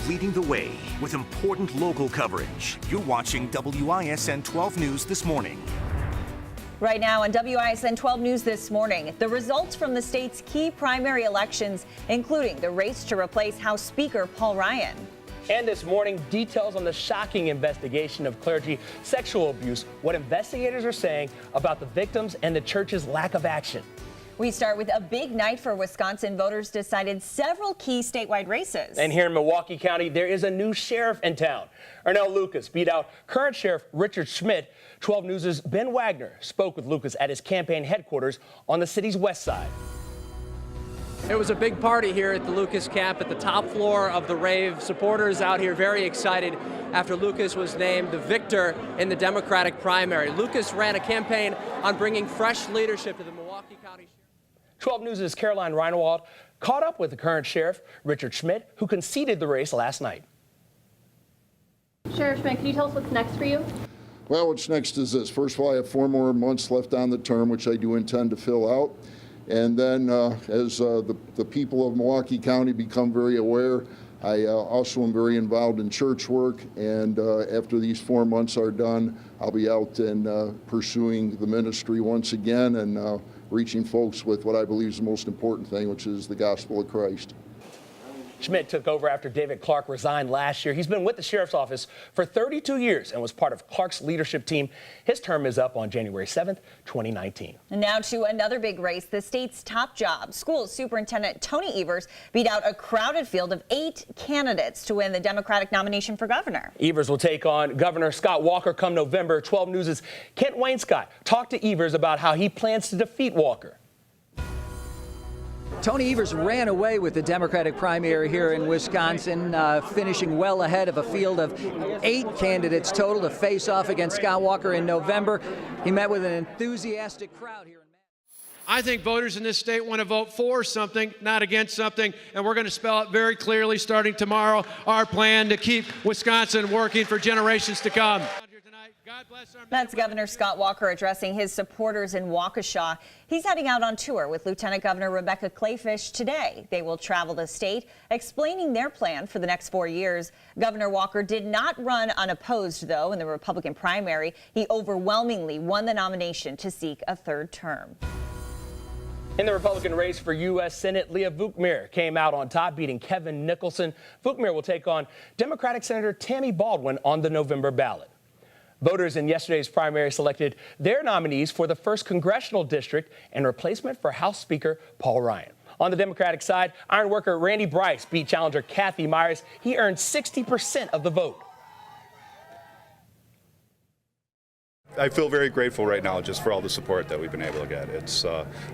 leading the way with important local coverage. You're watching WISN 12 News this morning. Right now on WISN 12 News this morning, the results from the state's key primary elections, including the race to replace House Speaker Paul Ryan. And this morning, details on the shocking investigation of clergy sexual abuse, what investigators are saying about the victims and the church's lack of action. We start with a big night for Wisconsin. Voters decided several key statewide races. And here in Milwaukee County, there is a new sheriff in town. Ernell Lucas beat out current Sheriff Richard Schmidt. 12 News' Ben Wagner spoke with Lucas at his campaign headquarters on the city's west side. It was a big party here at the Lucas camp at the top floor of the rave. Supporters out here very excited after Lucas was named the victor in the Democratic primary. Lucas ran a campaign on bringing fresh leadership to the Milwaukee County. 12 News' Caroline Reinwald caught up with the current sheriff, Richard Schmidt, who conceded the race last night. Sheriff Schmidt, can you tell us what's next for you? Well, what's next is this. First of all, I have 4 more months left on the term, which I do intend to fill out. And then as the people of Milwaukee County become very aware, I also am very involved in church work. And after these 4 months are done, I'll be out and pursuing the ministry once again and reaching folks with what I believe is the most important thing, which is the gospel of Christ. Schmidt took over after David Clark resigned last year. He's been with the sheriff's office for 32 years and was part of Clark's leadership team. His term is up on January 7th, 2019. And now to another big race, the state's top job. School Superintendent Tony Evers beat out a crowded field of 8 candidates to win the Democratic nomination for governor. Evers will take on Governor Scott Walker come November. 12 News' Kent Wainscott talked to Evers about how he plans to defeat Walker. Tony Evers ran away with the Democratic primary here in Wisconsin, finishing well ahead of a field of 8 candidates total to face off against Scott Walker in November. He met with an enthusiastic crowd here in Madison. I think voters in this state want to vote for something, not against something, and we're going to spell out very clearly starting tomorrow our plan to keep Wisconsin working for generations to come. That's Governor Scott Walker addressing his supporters in Waukesha. He's heading out on tour with Lieutenant Governor Rebecca Clayfish today. They will travel the state, explaining their plan for the next 4 years. Governor Walker did not run unopposed, though, in the Republican primary. He overwhelmingly won the nomination to seek a 3rd term. In the Republican race for U.S. Senate, Leah Vukmir came out on top, beating Kevin Nicholson. Vukmir will take on Democratic Senator Tammy Baldwin on the November ballot. Voters in yesterday's primary selected their nominees for the 1st congressional district and replacement for House Speaker Paul Ryan. On the Democratic side, iron worker Randy Bryce beat challenger Kathy Myers. He earned 60% of the vote. I feel very grateful right now just for all the support that we've been able to get. It's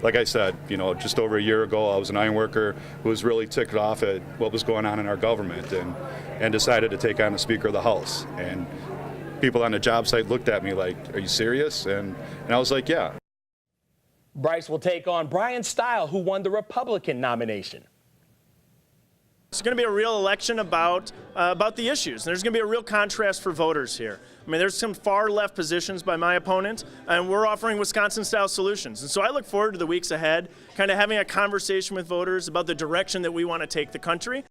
like I said, just over a year ago, I was an iron worker who was really ticked off at what was going on in our government and decided to take on the Speaker of the House. And people on the job site looked at me like, "Are you serious?" And I was like, "Yeah." Bryce will take on Brian Stile, who won the Republican nomination. It's going to be a real election about the issues. There's going to be a real contrast for voters here. I mean, there's some far left positions by my opponent, and we're offering Wisconsin-style solutions. And so I look forward to the weeks ahead, kind of having a conversation with voters about the direction that we want to take the country.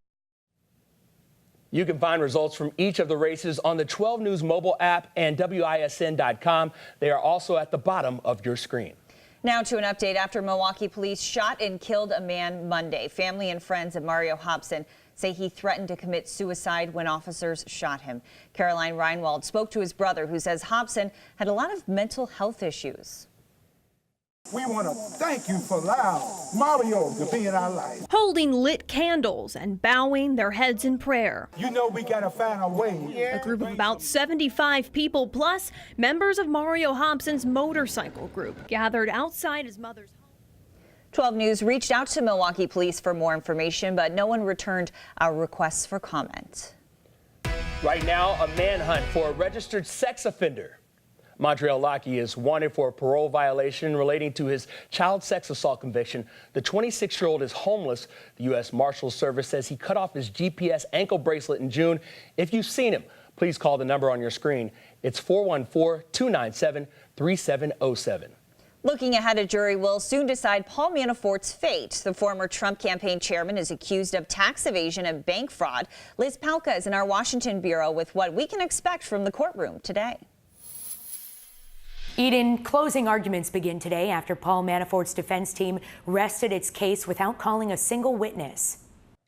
You can find results from each of the races on the 12 News mobile app and WISN.com. They are also at the bottom of your screen. Now to an update after Milwaukee police shot and killed a man Monday. Family and friends of Mario Hobson say he threatened to commit suicide when officers shot him. Caroline Reinwald spoke to his brother, who says Hobson had a lot of mental health issues. We want to thank you for allowing Mario to be in our life. Holding lit candles and bowing their heads in prayer. You know we got to find a way. A group of about 75 people, plus members of Mario Hobson's motorcycle group, gathered outside his mother's home. 12 News reached out to Milwaukee police for more information, but no one returned our requests for comment. Right now, a manhunt for a registered sex offender. Montreal Lackey is wanted for a parole violation relating to his child sex assault conviction. The 26-year-old is homeless. The U.S. Marshals Service says he cut off his GPS ankle bracelet in June. If you've seen him, please call the number on your screen. It's 414-297-3707. Looking ahead, a jury will soon decide Paul Manafort's fate. The former Trump campaign chairman is accused of tax evasion and bank fraud. Liz Palka is in our Washington bureau with what we can expect from the courtroom today. Eden, closing arguments begin today after Paul Manafort's defense team rested its case without calling a single witness.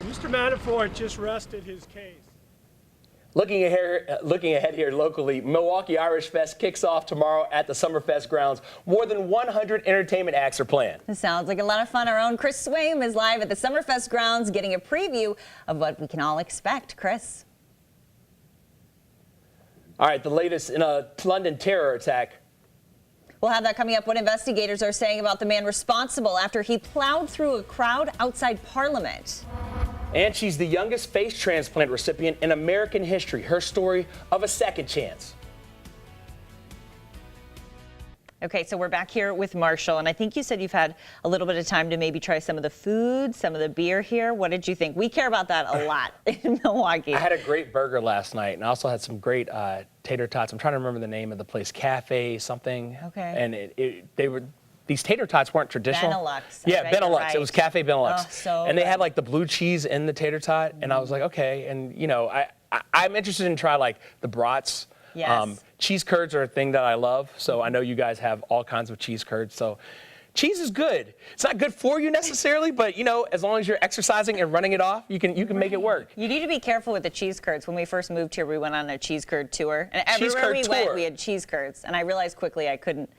Mr. Manafort just rested his case. Looking ahead here locally, Milwaukee Irish Fest kicks off tomorrow at the Summerfest grounds. More than 100 entertainment acts are planned. This sounds like a lot of fun. Our own Chris Swaim is live at the Summerfest grounds getting a preview of what we can all expect. Chris. All right, the latest in a London terror attack. We'll have that coming up. What investigators are saying about the man responsible after he plowed through a crowd outside Parliament. And she's the youngest face transplant recipient in American history. Her story of a second chance. Okay, so we're back here with Marshall, and I think you said you've had a little bit of time to maybe try some of the food, some of the beer here. What did you think? We care about that a lot in Milwaukee. I had a great burger last night, and I also had some great tater tots. I'm trying to remember the name of the place, Cafe something. Okay. And these tater tots weren't traditional. Benelux. Yeah, Benelux. Right. It was Cafe Benelux. Oh, so and they good. had like the blue cheese in the tater tot, and I was like, okay. And you know, I'm interested in try like the brats. Yes. Cheese curds are a thing that I love, so I know you guys have all kinds of cheese curds. So cheese is good. It's not good for you necessarily, but you know, as long as you're exercising and running it off, you can make it work. You need to be careful with the cheese curds. When we first moved here, we went on a cheese curd tour, and everywhere we went, we had cheese curds, and I realized quickly I couldn't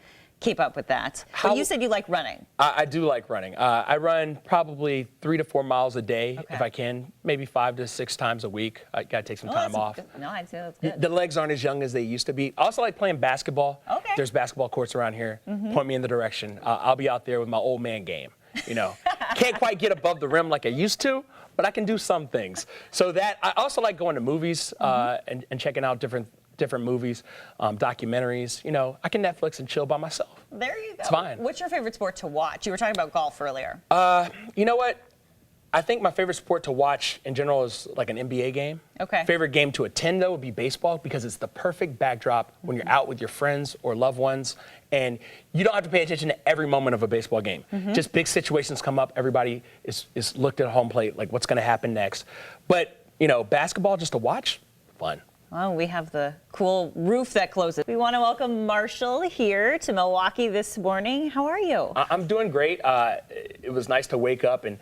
keep up with that. But you said you like running. I do like running. I run probably 3 to 4 miles a day if I can, maybe 5 to 6 times a week. I got to take some time off. No, I'd say that's good. The legs aren't as young as they used to be. I also like playing basketball. Okay. There's basketball courts around here. Point me in the direction. I'll be out there with my old man game. You know, can't quite get above the rim like I used to, but I can do some things. So that I also like going to movies and checking out different movies, documentaries. You know, I can Netflix and chill by myself. There you go. It's fine. What's your favorite sport to watch? You were talking about golf earlier. You know what? I think my favorite sport to watch in general is like an NBA game. Okay. Favorite game to attend though would be baseball because it's the perfect backdrop when you're out with your friends or loved ones, and you don't have to pay attention to every moment of a baseball game. Just big situations come up. Everybody is looked at home plate like what's going to happen next. But you know, basketball just to watch, fun. Well, we have the cool roof that closes. We want to welcome Marshall here to Milwaukee this morning. How are you? I'm doing great. It was nice to wake up and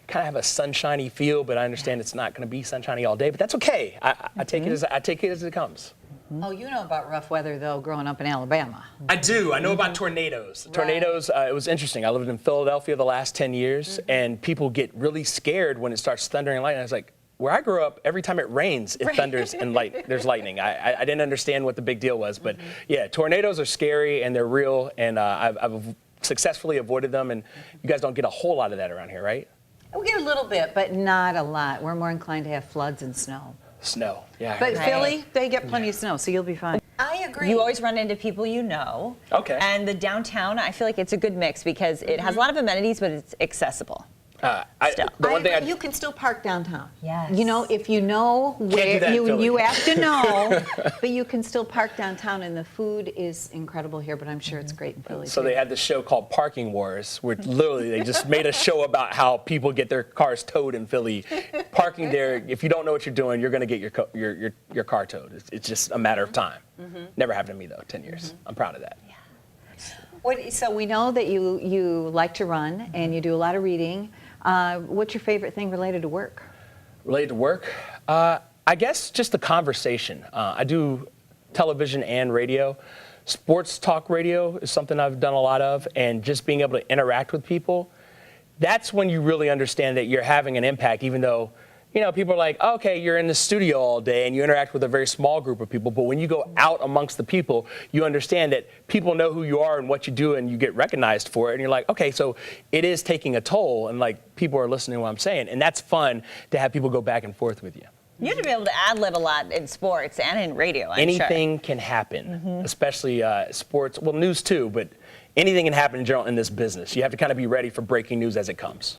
kind of have a sunshiny feel, but I understand it's not going to be sunshiny all day, but that's okay. I take it as it comes. Oh, you know about rough weather, though, growing up in Alabama. I do. I know about tornadoes. Tornadoes, it was interesting. I lived in Philadelphia the last 10 years, and people get really scared when it starts thundering and lightning. I was like, where I grew up, every time it rains, it thunders and there's lightning. I didn't understand what the big deal was, but yeah, tornadoes are scary and they're real, and I've successfully avoided them, and you guys don't get a whole lot of that around here, right? We get a little bit, but not a lot. We're more inclined to have floods and snow. Snow, yeah. But Philly, they get plenty of snow, so you'll be fine. I agree. You always run into people you know. Okay. And the downtown, I feel like it's a good mix because it has a lot of amenities, but it's accessible. You can still park downtown. Yes. You know, if you know where you have to know, but you can still park downtown, and the food is incredible here. But I'm sure it's great in Philly. So they had this show called Parking Wars, where literally they just made a show about how people get their cars towed in Philly. Parking there, if you don't know what you're doing, you're going to get your car towed. It's just a matter of time. Never happened to me though. 10 years. I'm proud of that. So we know that you like to run and you do a lot of reading. What's your favorite thing related to work? Related to work? I guess just the conversation. I do television and radio. Sports talk radio is something I've done a lot of, and just being able to interact with people, that's when you really understand that you're having an impact, even though, you know, people are like, oh, okay, you're in the studio all day and you interact with a very small group of people, but when you go out amongst the people, you understand that people know who you are and what you do, and you get recognized for it, and you're like, okay, so it is taking a toll, and like people are listening to what I'm saying, and that's fun to have people go back and forth with you. You have to be able to ad-lib a lot in sports and in radio, I'm Anything can happen, especially sports, well, news too, but anything can happen in general in this business. You have to kind of be ready for breaking news as it comes.